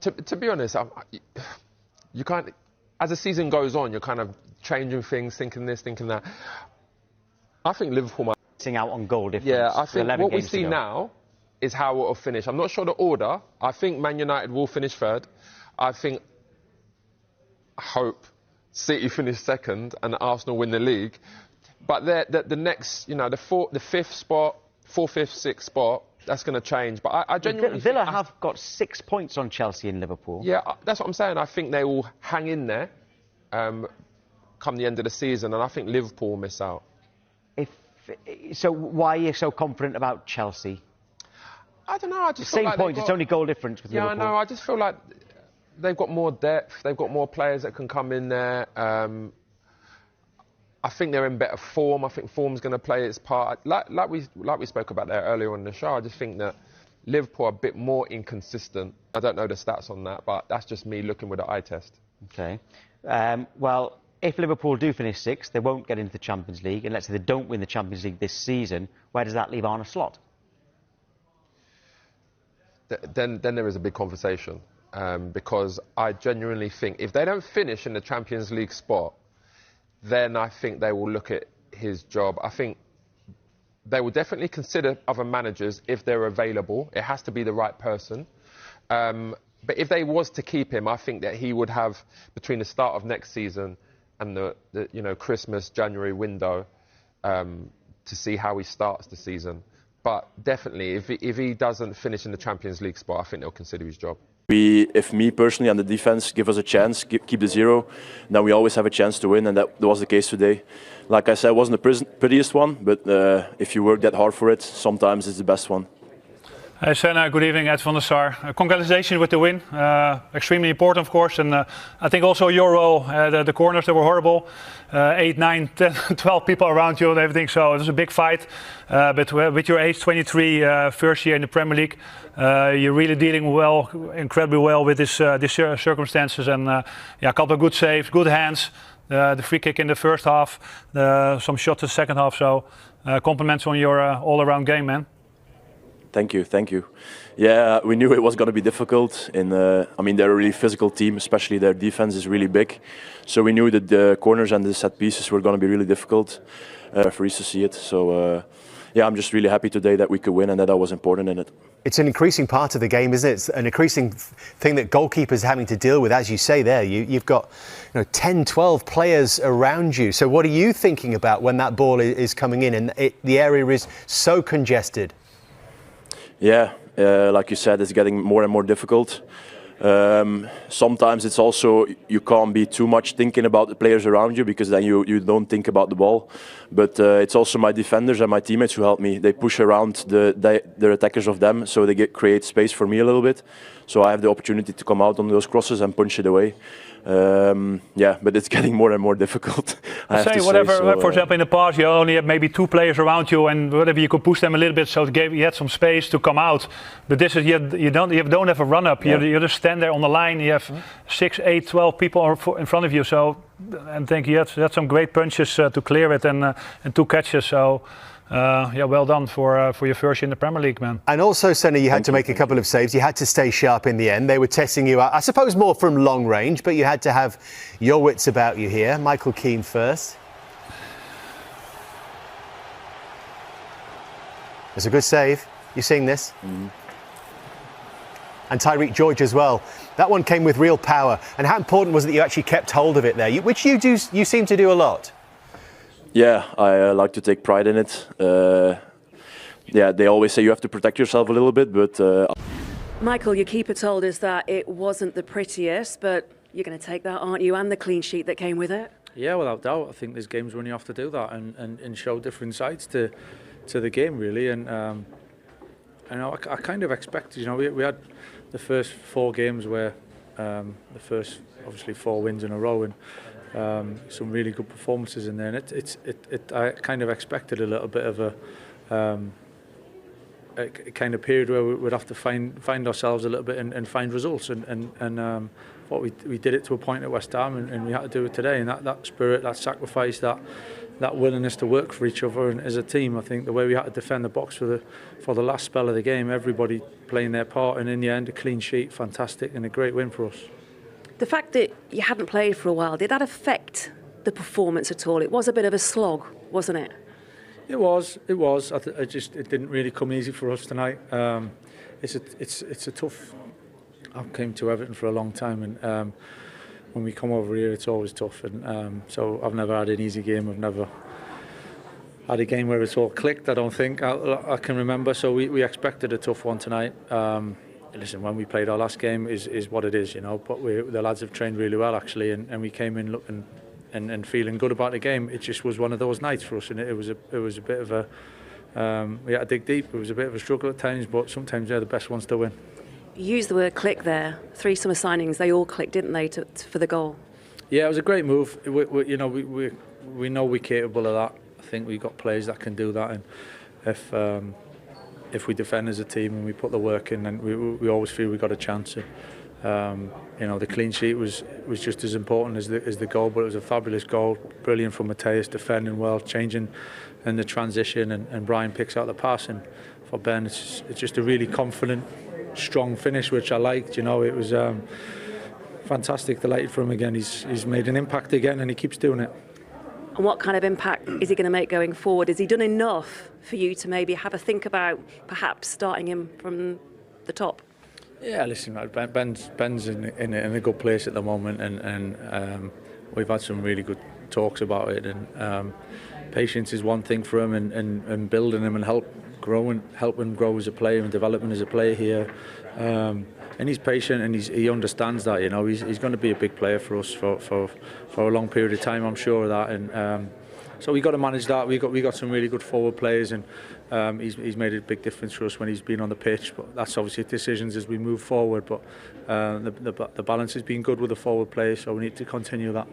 To be honest, you can't. As the season goes on, you're kind of changing things, thinking this, thinking that. I think Liverpool might missing out on goal difference. Yeah, I think what we see now is how it will finish. I'm not sure the order. I think Man United will finish third. I hope City finish second and Arsenal win the league. But the next, the fifth spot, fourth, fifth, sixth spot, that's going to change. But I genuinely Villa have got 6 points on Chelsea and Liverpool. Yeah, that's what I'm saying. I think they will hang in there come the end of the season, and I think Liverpool will miss out. So why are you so confident about Chelsea? I don't know. I just the same point. It's only goal difference with Liverpool. Yeah, I know. I just feel like they've got more depth. They've got more players that can come in there. I think they're in better form. I think form's going to play its part. Like we spoke about that earlier on in the show. I just think that Liverpool are a bit more inconsistent. I don't know the stats on that, but that's just me looking with the eye test. Okay. Well, if Liverpool do finish sixth, they won't get into the Champions League. And let's say they don't win the Champions League this season, where does that leave Arne Slot? Then there is a big conversation. Because I genuinely think if they don't finish in the Champions League spot, then I think they will look at his job. I think they will definitely consider other managers if they're available. It has to be the right person. But if they was to keep him, I think that he would have, between the start of next season and the Christmas, January window, to see how he starts the season. But definitely, if he doesn't finish in the Champions League spot, I think they'll consider his job. If me personally and the defense give us a chance, keep the 0, then we always have a chance to win, and that was the case today. Like I said, it wasn't the prettiest one, but if you work that hard for it, sometimes it's the best one. Hey Senna, good evening, Ed van der Sar. Congratulations with the win. Extremely important, of course, and I think also your role, the corners, they were horrible. 8, 9, 10, 12 people around you and everything, so it was a big fight. But with your age, 23, first year in the Premier League, you're really dealing well, incredibly well with these circumstances, and a couple of good saves, good hands. The free kick in the first half, some shots in the second half, so compliments on your all-around game, man. Thank you. Yeah, we knew it was going to be difficult. I mean, they're a really physical team, especially their defense is really big. So we knew that the corners and the set pieces were going to be really difficult for us to see it. So, yeah, I'm just really happy today that we could win and that was important in it. It's an increasing part of the game, isn't it? It's an increasing thing that goalkeepers are having to deal with. As you say there, you've got 10, 12 players around you. So what are you thinking about when that ball is coming in and the area is so congested? Yeah, like you said, it's getting more and more difficult. Sometimes it's also, you can't be too much thinking about the players around you because then you don't think about the ball. But it's also my defenders and my teammates who help me. They push around the attackers of them, so they create space for me a little bit. So I have the opportunity to come out on those crosses and punch it away. Yeah, but it's getting more and more difficult. For example, in the past you only had maybe 2 players around you, and whatever you could push them a little bit, so you had some space to come out. But this is you don't have a run up. Yeah. You just stand there on the line. You have 6, 8, 12 people in front of you. So, and think you had some great punches to clear it and 2 catches. So. Yeah, well done for your first year in the Premier League, man. And also, Senna, you had to make a couple of saves. You had to stay sharp in the end. They were testing you out, I suppose, more from long range, but you had to have your wits about you here. Michael Keane first. It's a good save. You seeing this? Mm. And Tyreek George as well. That one came with real power. And how important was it that you actually kept hold of it there? Which you seem to do a lot. Yeah, I like to take pride in it. Yeah, they always say you have to protect yourself a little bit, but... Michael, your keeper told us that it wasn't the prettiest, but you're going to take that, aren't you, and the clean sheet that came with it? Yeah, without doubt. I think there's games when you have to do that and show different sides to the game, really. And I kind of expected, we had the first 4 games where the first, obviously, 4 wins in a row, and some really good performances in there, and I kind of expected a little bit of a kind of period where we would have to find ourselves a little bit and find results, and what we did it to a point at West Ham, and we had to do it today, and that spirit, that sacrifice, that that willingness to work for each other and as a team. I think the way we had to defend the box for the last spell of the game, everybody playing their part, and in the end a clean sheet, fantastic, and a great win for us. The fact that you hadn't played for a while, did that affect the performance at all? It was a bit of a slog, wasn't it? It was. It didn't really come easy for us tonight. It's a tough. I came to Everton for a long time, and when we come over here, it's always tough. And so I've never had an easy game. I've never had a game where it's all clicked. I don't think I can remember. So we expected a tough one tonight. Listen, when we played our last game is what it is, you know. But the lads have trained really well actually, and we came in looking and feeling good about the game. It just was one of those nights for us, and it was a bit of a we had to dig deep. It was a bit of a struggle at times, but sometimes they're the best ones to win. You used the word click there. 3 summer signings, they all clicked, didn't they, for the goal? Yeah, it was a great move. We know we're capable of that. I think we've got players that can do that, and if we defend as a team and we put the work in, then we always feel we've got a chance. And, the clean sheet was just as important as the goal, but it was a fabulous goal, brilliant from Mateus, defending well, changing in the transition, and Brian picks out the pass, and for Ben it's just a really confident, strong finish, which I liked. It was fantastic, delighted for him again. He's made an impact again, and he keeps doing it. And what kind of impact is he going to make going forward? Has he done enough for you to maybe have a think about perhaps starting him from the top? Yeah, listen, Ben's in a good place at the moment, and we've had some really good talks about it. And patience is one thing for him, and building him and help him grow as a player and developing as a player here. And he's patient, and he understands that. He's going to be a big player for us for a long period of time. I'm sure of that. And so we got to manage that. We got some really good forward players, and he's made a big difference for us when he's been on the pitch. But that's obviously decisions as we move forward. But the balance has been good with the forward players, so we need to continue that.